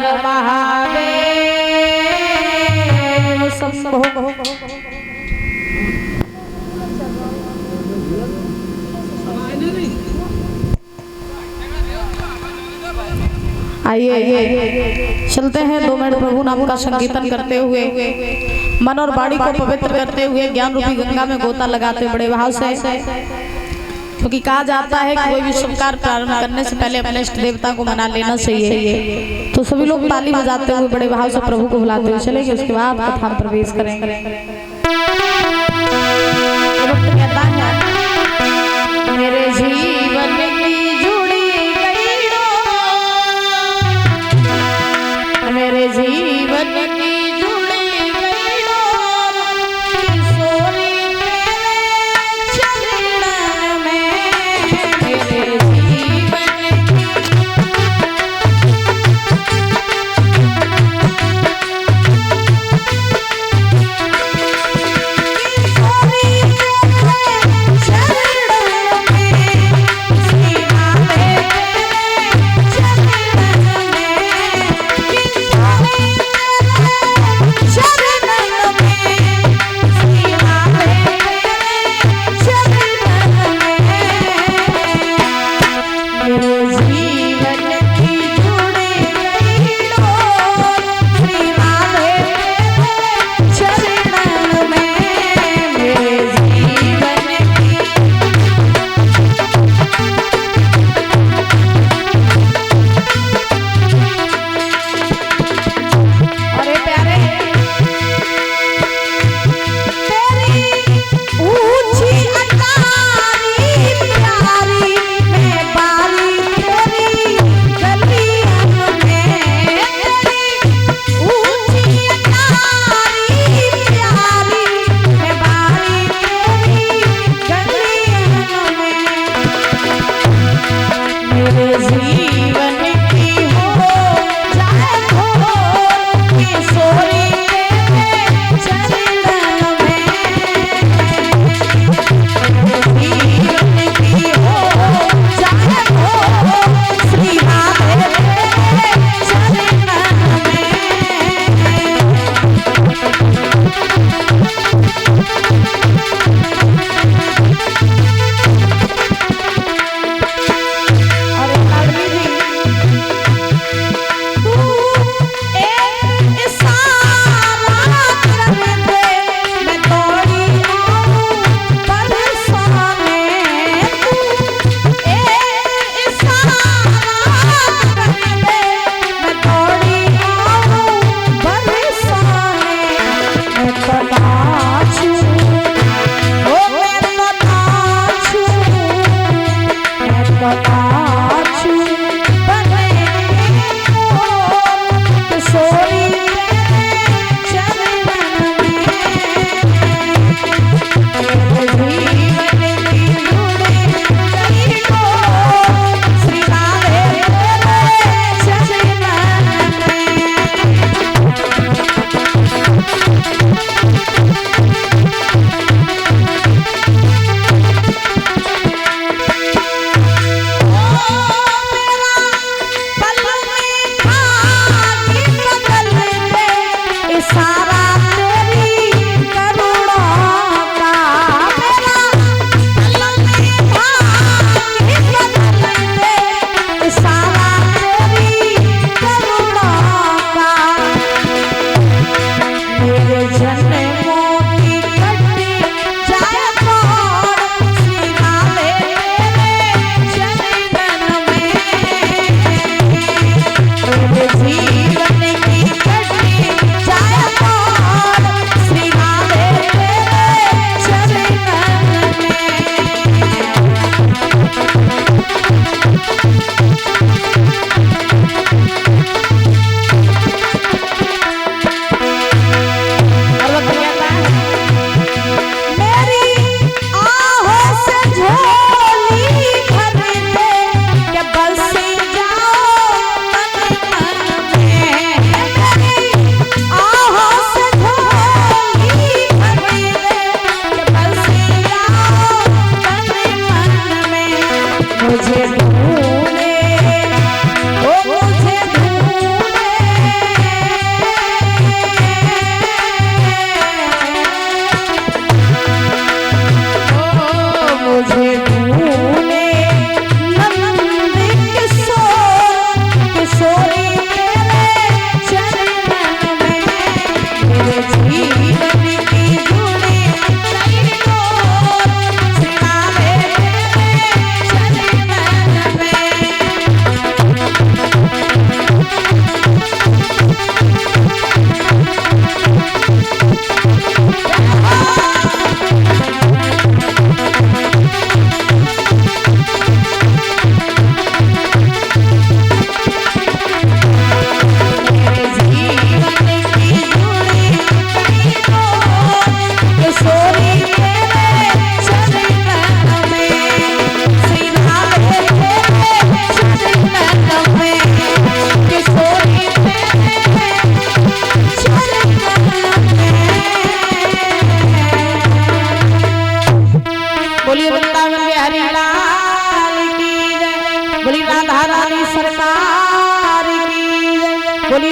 हर महादेव शंभो। आइए चलते हैं 2 मिनट प्रभु नाम का संकीर्तन करते हुए, मन और वाणी को पवित्र करते हुए ज्ञान रूपी गंगा में गोता लगाते बड़े भाव से, क्योंकि कहा जाता है कि कोई भी शुभ कार्य प्रारंभ करने से पहले अपने इष्ट देवता को मना लेना चाहिए। तो सभी लोग ताली बजाते हुए बड़े भाव से प्रभु को बुलाते हुए चलेंगे, उसके बाद कथा में प्रवेश करेंगे। मेरे जीवन की जुड़ी गई डोर, मेरे जीवन की जुड़ी गई डोर, किशोरी तेरे चरण में। मेरे जीवन की किशोरी तेरे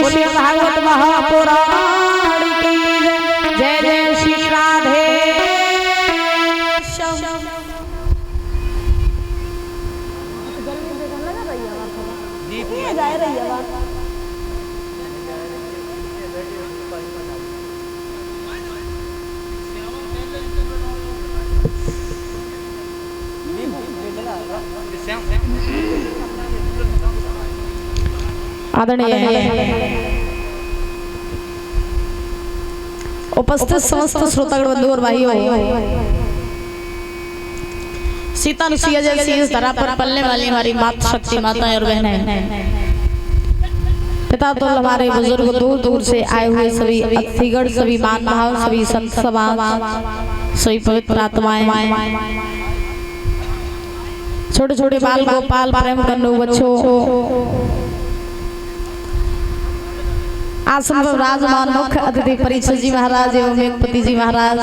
श्री भागवत महापुराण की जय। जय श्री राधे आदरणीय उपस्थित समस्त श्रोतागण बंधु और भाइयों, सीता अनुसुईया जैसी इस धरा पर पलने वाली हमारी माता शक्ति माताएं और बहनें, पिता तो हमारे बुजुर्ग दूर दूर से आए हुए सभी अतिथिगण, सभी मान भाव, सभी संत समाज, सभी पवित्र आत्माएं, छोटे छोटे बाल गोपाल प्रेम कन्नू बच्चों, आसन पर विराजमान मुख्य अतिथि परीक्षित जी महाराज एवं वेदपति जी महाराज,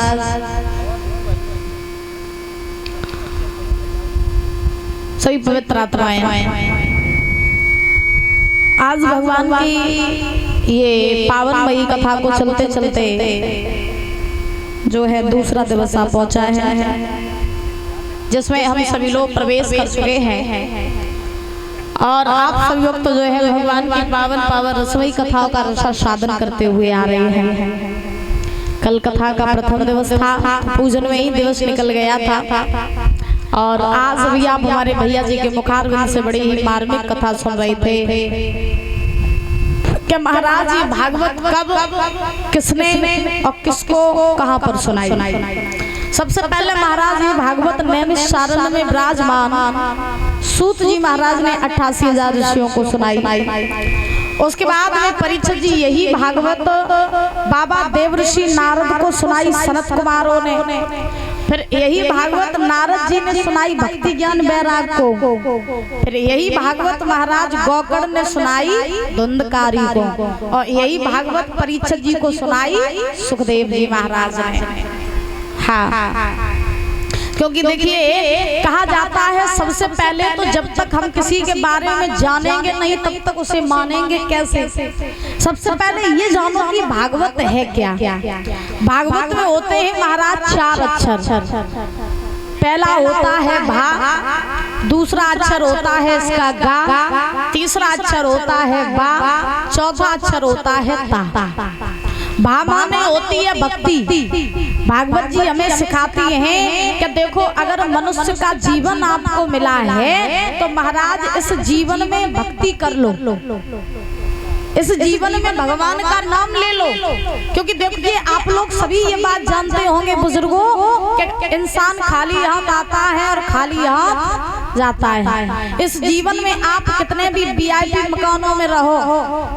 सभी पवित्र आत्माएं, आज भगवान की ये पावनमयी कथा को चलते चलते जो है दूसरा दिवस आ पहुंचा है, जिसमें हम सभी लोग प्रवेश कर चुके हैं और आप सभी लोग तो जो है भगवान की पावन पावन रसमयी कथाओं का रसा साधन करते हुए आ रहे हैं। कल कथा का प्रथम दिवस था, पूजन में ही दिवस निकल गया था और आज भी आप हमारे भैया जी के मुखारविंद से बड़ी ही मार्मिक कथा सुन रहे थे कि महाराज ये भागवत कब, किसने और किसको कहां पर सुनाई। सबसे पहले महाराज ये भागवत नैमिषारण्य में विराजमान सूत जी महाराज ने 88,000 ऋषियों को सुनाई। उसके बाद में परीक्षित जी यही भागवत बाबा देवऋषि नारद को सुनाई सनत कुमारों ने। फिर यही भागवत नारद जी ने सुनाई भक्ति ज्ञान बैराग को। फिर यही भागवत महाराज गौकर्ण ने सुनाई धुंधकारी को और यही भागवत परीक्षित जी को सुनाई सुखदेव जी महाराज ने। हाँ, क्योंकि देखिए कहा जाता है सबसे पहले तो जब तक हम किसी के बारे में जानेंगे नहीं तब तक उसे मानेंगे कैसे। सबसे पहले ये जानो कि भागवत है क्या। भागवत में होते हैं महाराज 4 अक्षर। पहला होता है भा, दूसरा अक्षर होता है इसका गा, तीसरा अक्षर होता है बा, चौथा अक्षर होता है ता। भा माने होती है भक्ति। भागवत जी हमें सिखाती हैं कि देखो अगर मनुष्य का जीवन आपको मिला है तो महाराज इस जीवन में भक्ति कर लो, इस जीवन में भगवान का नाम ले लो। क्योंकि देखिए आप लोग सभी ये बात जानते होंगे बुजुर्गों कि इंसान खाली हाथ आता है और खाली हाथ जाता है। इस जीवन में आप कितने भी वीआईपी मकानों में रहो,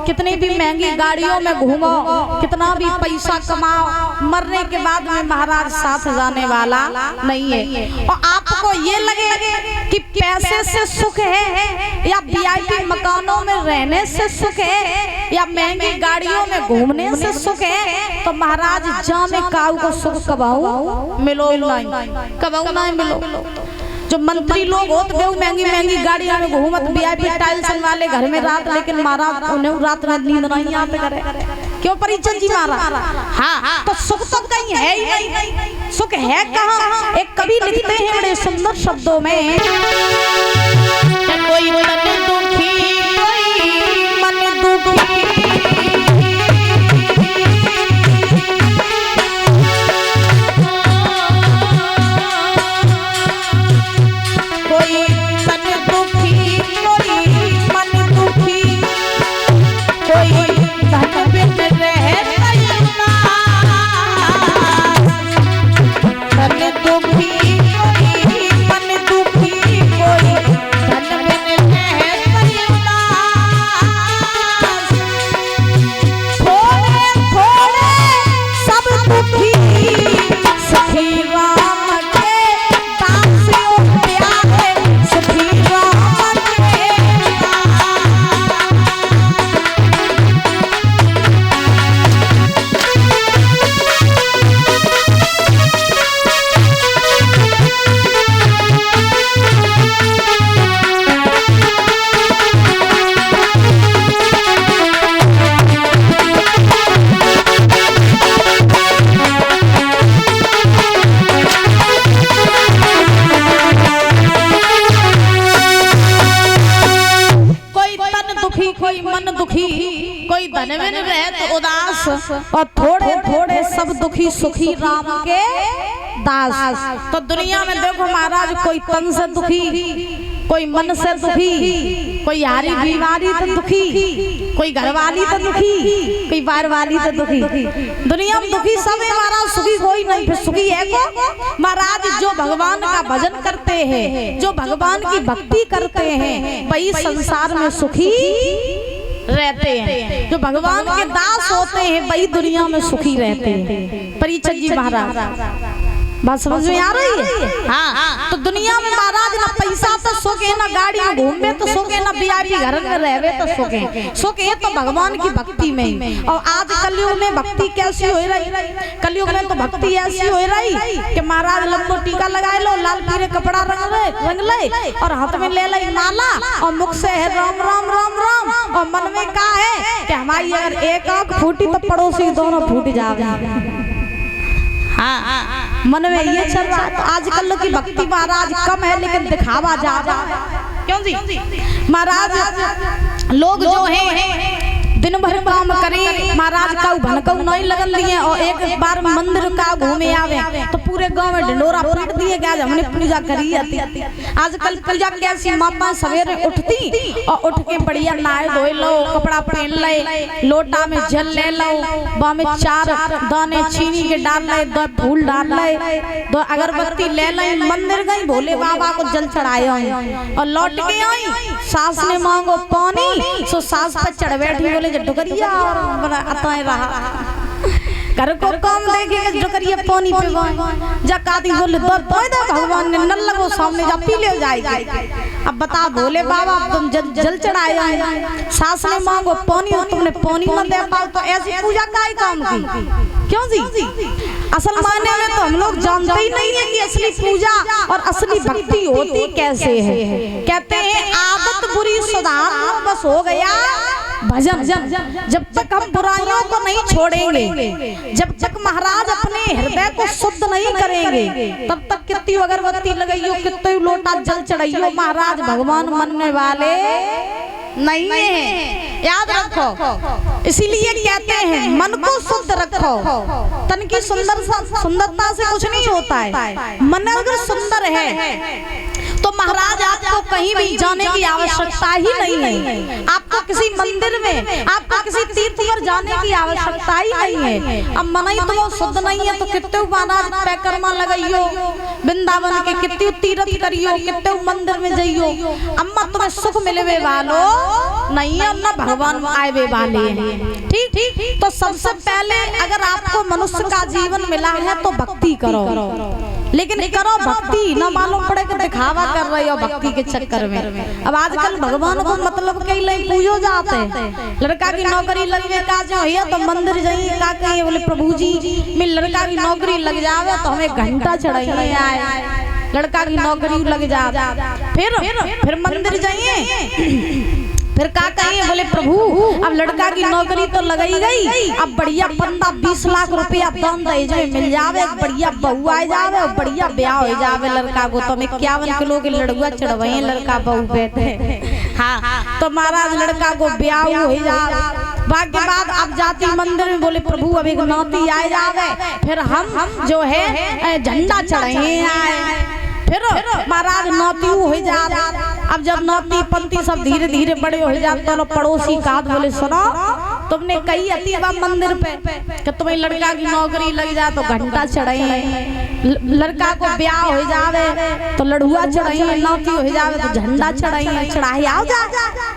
कितनी भी महंगी गाड़ियों में घूमो, कितना भी पैसा कमाओ, मरने के बाद में महाराज साथ जाने वाला नहीं है। और आपको ये लगे कि पैसे से सुख है या वीआईपी मकानों में रहने से सुख है या महंगी गाड़ियों में घूमने से सुख है, तो महाराज जामे काऊ को सुख कबाऊ मिलो नहीं, कबाऊ नहीं मिलो। जो मंत्री लोग होते वे महंगी महंगी गाड़ियों में घूमत वीआईपी टाइल्स वाले घर में रात, लेकिन महाराज उन्हें रात में नींद नहीं आते करे। क्यों परीक्षित जी महाराज? हाँ, तो सुख तो कहीं है ही नहीं। सुख है कहाँ? एक कवि लिखते हैं बड़े सुंदर शब्दों में, कोई तन दुखी कोई मन दुखी, कोई तन दुखी कोई मन दुखी, कोई धन बिन रहता तन दुखी कोई मन दुखी, कोई धन बिन रहता थोड़े थोड़े सब दुखी, सखी राम के दासियों प्यारे, सखी राम के बिन रहत उदास और थोड़े थोड़े सब दुखी सुखी राम के दास। तो दुनिया में देखो महाराज, कोई तन से दुखी, कोई मन से दुखी, कोई यारी बीमारी तो दुखी, कोई घरवाली तो दुखी, कोई बार वाली तो दुखी। दुनिया में दुखी सब है महाराज, सुखी कोई नहीं। फिर सुखी है को महाराज जो भगवान का भजन करते हैं, जो भगवान की भक्ति करते हैं, वही संसार में सुखी रहते हैं। जो भगवान के दास होते हैं वही दुनिया में सुखी रहते हैं। परीक्षित जी महाराज बात समझ में आ रही है? हाँ। तो दुनिया में महाराज ना पैसा तो सुखे, ना गाड़ी में घूमे तो सुखे, ना वीआईपी घर में रहवे तो सुखे। सुखे तो भगवान की भक्ति में ही। और आज कलयुग में भक्ति कैसी हो रही? कलयुग में तो भक्ति ऐसी हो रही कि महाराज लंबो टीका लगाए लो, लाल पीले कपड़ा रंग ले और हाथ में ले ली माला और मुख से है राम राम राम राम, और मन में क्या है कि हमारी अगर एक आंख फूटी तो पड़ोसी दोनों फूट जाए। हाँ, मन में ये चल रहा है। तो आजकल की भक्ति महाराज कम है, लेकिन दिखावा ज्यादा है। क्यों जी महाराज? लोग जो है दिन भर काम करे महाराज, का भनकऊ नहीं लगन लिए और एक बार मंदिर का घूमे आवे तो पूरे गांव में ढिंडोरा पीट दिए गया, हमने पूजा करी आती। आजकल पूजा कैसी, माता सवेरे उठती और उठ के बढ़िया नहाए धोए लो, कपड़ा पहन ले, लोटा में जल ले लो, वहाँ में 4 दाने चीनी के डाल ले, 2 फूल डाल ले, 2 अगरबत्ती ले ले, मंदिर गई भोले बाबा को जल चढ़ाए और लौट के आई। सास ने मांगो पानी, सो सास पर चढ़ बैठी, बोले डुकरिया रहा घर को काम देखे डुकरिया पानी पे जा काती बोले दो भगवान ने नल लगो सामने जा पी ले जाएगी। अब बता भोले बाबा तुम जल चढ़ाए, सास ने मांगो पानी और तुमने पानी न दे पाओ, तो ऐसी पूजा का ही काम की? क्यों जी? असल मायने में तो हम लोग जानते ही नहीं है कि असली पूजा और असली भक्ति होती कैसे है। कहते हैं आदत बुरी सुधार बस हो गया भजन। जब तक हम बुराइयों को नहीं छोड़ेंगे, जब तक महाराज अपने हृदय को शुद्ध नहीं करेंगे, तब तक कितनी अगरबत्ती लगाइयो, कितने लोटा जल चढ़ाइयो, महाराज भगवान मानने वाले नहीं है। याद रखो, इसीलिए कहते हैं मन को शुद्ध रखो। तन की सुंदरता से कुछ नहीं होता है, मन अगर सुंदर है तो महाराज आपको कहीं भी जाने की आवश्यकता ही नहीं है। आपको किसी मंदिर में, आपको किसी तीर्थ पर जाने की आवश्यकता ही नहीं है। अब मन ही तो शुद्ध नहीं है तो कितने महाराज पैकर्मा लगाइयो, वृंदावन के कितने तीर्थ करियो, कितने मंदिर में जाइयो, अम्मा तुम्हें सुख मिलवे वालो नहीं है, ना भगवान आए वाले हैं। ठीक। तो सबसे पहले अगर आपको मनुष्य का जीवन मिला है तो भक्ति करो, लेकिन करो भक्ति, न मालूम पड़े कि दिखावा कर रही हो भक्ति के चक्कर में। अब आजकल भगवान को मतलब कई लोग पूजो जाते हैं। लड़का की नौकरी लगने का जो है तो मंदिर जाइए का कहिए, बोले प्रभु जी में लड़का की नौकरी लग जावे तो हमें घंटा चढ़ाइए आए, लड़का की नौकरी लग जाए। फिर मंदिर जाइए, फिर क्या कहिए, बोले प्रभु अब लड़का की नौकरी तो लगाई गई, अब बढ़िया 15-20 लाख रुपया दान दहेज में मिल जावे, बढ़िया बहू आ जावे और बढ़िया ब्याह हो जावे लड़का को। तो 51 किलो के लड़ुआ चढ़वाए लड़का बहू बैठे। हाँ, तो महाराज लड़का को ब्याह हो जावे, के बाद अब जाती मंदिर में, बोले प्रभु अब एक नाती आ जावे, फिर हम जो है झंडा चढ़ाए आए। फिर महाराज नौती हो जाते। अब जब नौती पंती सब धीरे धीरे बड़े हो जाते तो पड़ोसी का बोले सुनो तुमने कही अति मंदिर पे कि तुम्हें लड़का की नौकरी लग जाए तो घंटा चढ़ाए, लड़का को ब्याह हो जावे तो लड़ुआ चढ़ाए, नौती हो जावे तो झंडा चढ़ाए, चढ़ाई आओ जा।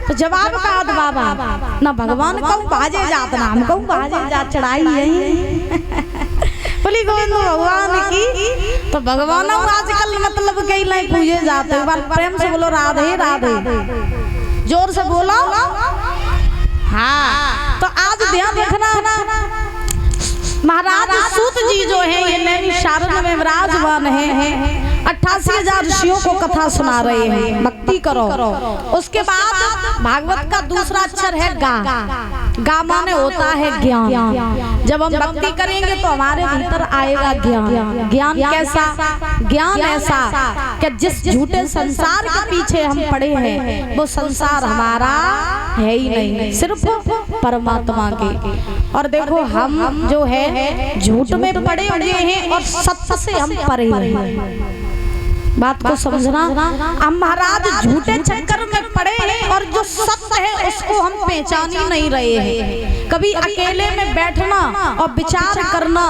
तो जवाब का बाबा ना भगवान कहूँ बाजे जात, ना हम कहूँ बाजे जात, चढ़ाई यही बोली गोविंद भगवान की। तो भगवान आजकल मतलब कई नहीं पूजे जाते हैं। बार प्रेम से बोलो राधे राधे, जोर से बोलो। हाँ, तो आज ध्यान रखना, महाराज सूत जी जो है ये नैनी शारद में विराजमान है 88,000 ऋषियों को कथा सुना रहे हैं, भक्ति करो। उसके बाद भागवत का दूसरा अक्षर है गा। गा माने होता है ज्ञान। जब हम भक्ति करेंगे तो हमारे भीतर आएगा ज्ञान। ज्ञान कैसा? ज्ञान ऐसा कि जिस झूठे संसार के पीछे हम पड़े हैं वो संसार हमारा है ही नहीं, सिर्फ परमात्मा के। और देखो हम जो है झूठ में पड़े हुए हैं और सत्य से हम परे हैं। बात को समझना, हम महाराज झूठे चक्कर में पड़े हैं और जो सत्य है उसको हम पहचान ही नहीं रहे हैं। कभी अकेले में बैठना और विचार करना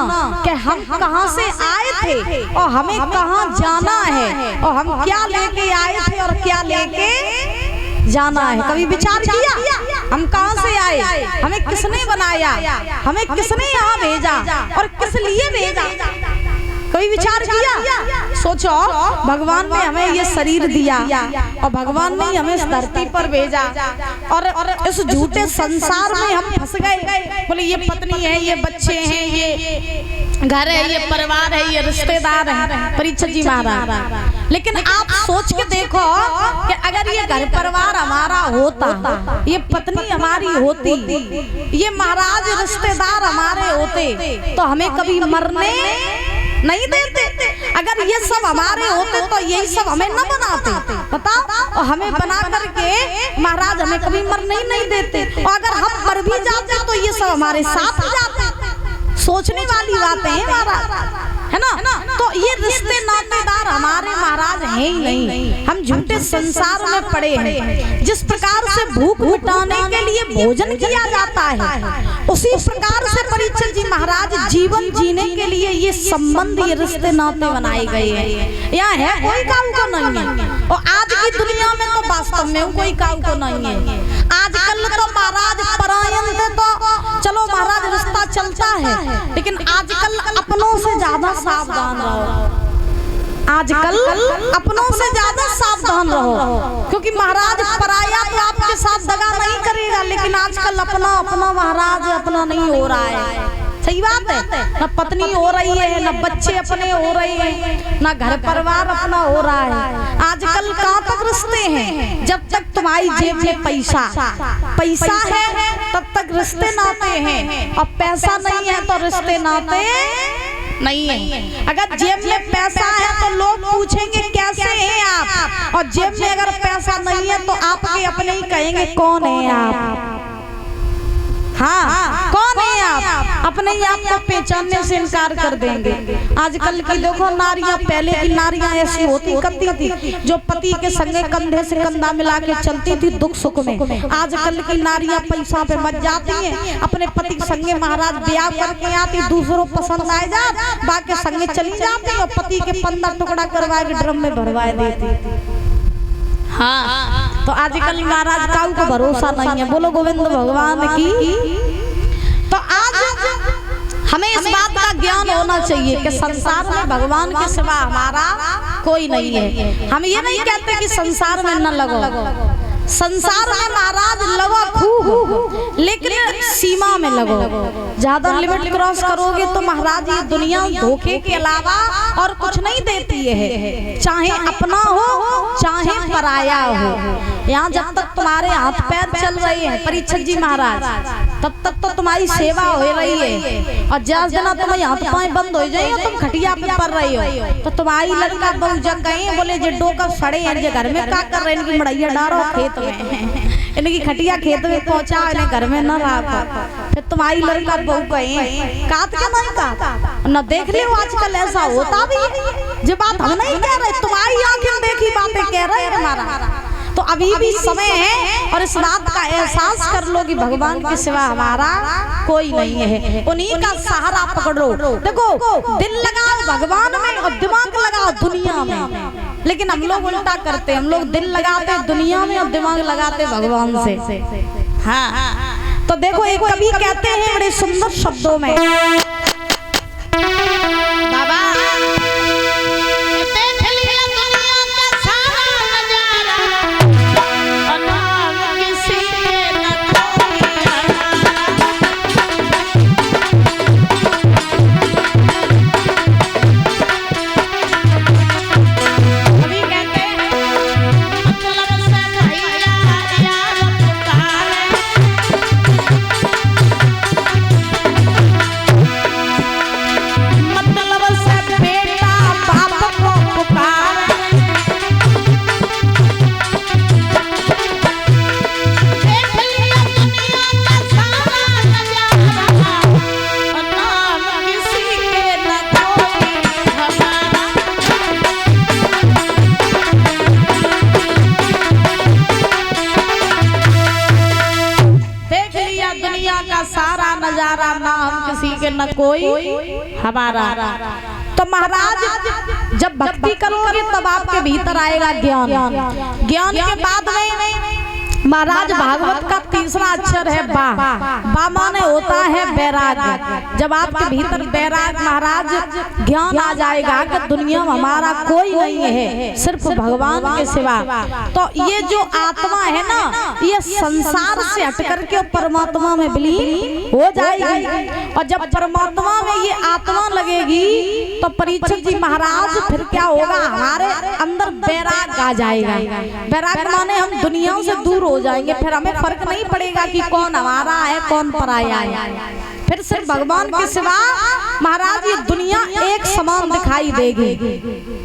कि हम कहां से आए थे और हमें कहां जाना है और हम क्या लेके आए थे और क्या लेके जाना है। कभी विचार किया हम कहां से आए, हमें किसने बनाया, हमें किसने यहाँ भेजा और किस लिए भेजा? कोई विचार किया? सोचो, भगवान ने हमें ये शरीर दिया और भगवान ने हमें इस धरती पर भेजा और इस झूठे संसार में हम फंस गए। बोले ये पत्नी है, ये बच्चे हैं, ये घर है, ये परिवार है, ये रिश्तेदार है, परीक्षित जी महाराज। लेकिन आप सोच के देखो कि अगर ये घर परिवार हमारा होता, ये पत्नी हमारी होती, ये महाराज रिश्तेदार हमारे होते तो हमें कभी मरने नहीं देते। अगर ये सब हमारे होते तो यही सब हमें न बनाते, बताओ। और हमें बना करके महाराज हमें कभी मरने ही नहीं देते। और अगर हम मर भी जाते तो ये सब हमारे साथ जाते। सोचने वाली बातें हैं महाराज, है ना? तो ये रिश्ते नातेदार हमारे महाराज हैं ही नहीं। हम झूठे संसार में पड़े हैं। जिस प्रकार से भूख मिटाने के लिए भोजन किया जाता है, उसी प्रकार से परीक्षित जी महाराज जीवन जीने के लिए ये संबंध, ये रिश्ते नाते बनाए गए हैं। यहाँ है कोई काऊ को नहीं है। और आज की दुनिया में तो वास्तव में कोई काऊ को नहीं है। आजकल तो महाराज परायण थे तो चलो महाराज रिश्ता चलता है, लेकिन आजकल अपनों से ज्यादा सावधान रहो। आजकल अपनों से ज्यादा सावधान रहो, क्योंकि महाराज पराया तो आपके साथ दगा नहीं करेगा, लेकिन आजकल अपना अपना महाराज अपना नहीं हो रहा है। सही बात है, न पत्नी हो रही है, न बच्चे अपने हो रहे हैं, न घर परिवार अपना हो रहा है। आजकल कहाँ तक रिश्ते हैं? जब तक तुम्हारी जेब में पैसा है तब तक रिश्ते नाते हैं, और पैसा नहीं है तो रिश्ते नाते नहीं है। अगर जेब में पैसा है तो लोग पूछेंगे कैसे हैं आप, और जेब में अगर पैसा नहीं है तो आपके अपने ही कहेंगे कौन है आप। हाँ, कौन है आप? अपने ही आप को पहचानने से इनकार कर देंगे। आजकल की देखो नारियां, पहले की नारियां ऐसी होती करती थी जो पति के संगे कंधे से कंधा मिला के चलती थी दुख सुख में। आजकल की नारियां पैसा पे मच जाती हैं, अपने पति के संगे महाराज ब्याह करके आती, दूसरों पसंद आए जा बाकी संगे चली जाती और पति के 15 टुकड़ा करवा के ड्रम में भरवा देती। हाँ, तो आजकल महाराज काऊ को भरोसा नहीं है। बोलो गोविंद भगवान की। तो आज हमें इस बात का ज्ञान होना चाहिए कि संसार में भगवान के सिवा हमारा कोई नहीं है। हम ये नहीं कहते कि संसार में न लगो, संसार में महाराज लगो खूब, लेकिन सीमा में लगो। ज्यादा लिमिट क्रॉस करोगे तो महाराज ये दुनिया धोखे के अलावा और कुछ नहीं देती है, चाहे अपना हो चाहे पराया हो। यहाँ जब तक तुम्हारे हाथ पैर चल रहे हैं परीक्षित जी महाराज, तब तक तो तुम्हारी सेवा हो रही है। और जिस दिन तुम्हारे हाथ पांव बंद हो जाएंगे, तुम खटिया पे पड़ रही हो, तो तुम्हारी लड़का बहु जग गए, बोले जे डोका सड़े हैं, जे घर में क्या कर रहे हैं, इनकी मड़ैया डारो खेत में, इनकी खटिया खेत में पहुंचा, इन्हें घर में न रहा। फिर तुम्हारी लड़का बहु कहे काट के नहीं काट न देख लियो। आजकल ऐसा होता भी है, जो बात हम नहीं कह रहे, तुम्हारी आंखें देखी बातें कह रहे हैं हमारा। तो अभी भी समय है और इस बात का एहसास कर लो कि भगवान के सिवा हमारा कोई नहीं है। उन्हीं का सहारा पकड़ो। देखो, दिल लगाओ भगवान में और दिमाग लगाओ दुनिया में। लेकिन हम लोग उल्टा करते, हम लोग दिल लगाते दुनिया में और दिमाग लगाते भगवान से। हाँ, तो देखो एक कवि कहते हैं बड़े सुंदर शब्दों में, बाबा सारा नजारा, ना हम किसी के न कोई हमारा। तो महाराज जब भक्ति करोगे तब आपके भीतर आएगा ज्ञान। ज्ञान के बाद में महाराज भागवत का तीसरा अक्षर है बा। बा माने होता है वैराग्य। जब आपके भीतर वैराग्य महाराज ज्ञान आ जाएगा कि दुनिया में हमारा कोई नहीं है सिर्फ भगवान के सिवा, तो ये जो आत्मा है ना ये संसार से हट करके परमात्मा में विलीन हो जाएगी। और जब परमात्मा में ये आत्मा लगेगी तो परीक्षित जी महाराज फिर क्या होगा, हमारे अंदर वैराग्य आ जाएगा। वैराग्य माने हम दुनिया से दूर हो जाएंगे, फिर हमें फर्क नहीं पड़ेगा कि कौन हमारा है कौन पराया है। फिर सिर्फ भगवान के सिवा महाराज ये दुनिया एक समान दिखाई देगी,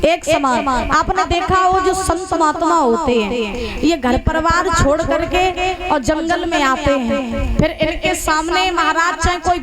एक समान। आपने देखा हो जो संत महात्मा होते हैं ये घर परिवार छोड़ करके और जंगल में आते हैं, फिर इनके सामने महाराज चाहे कोई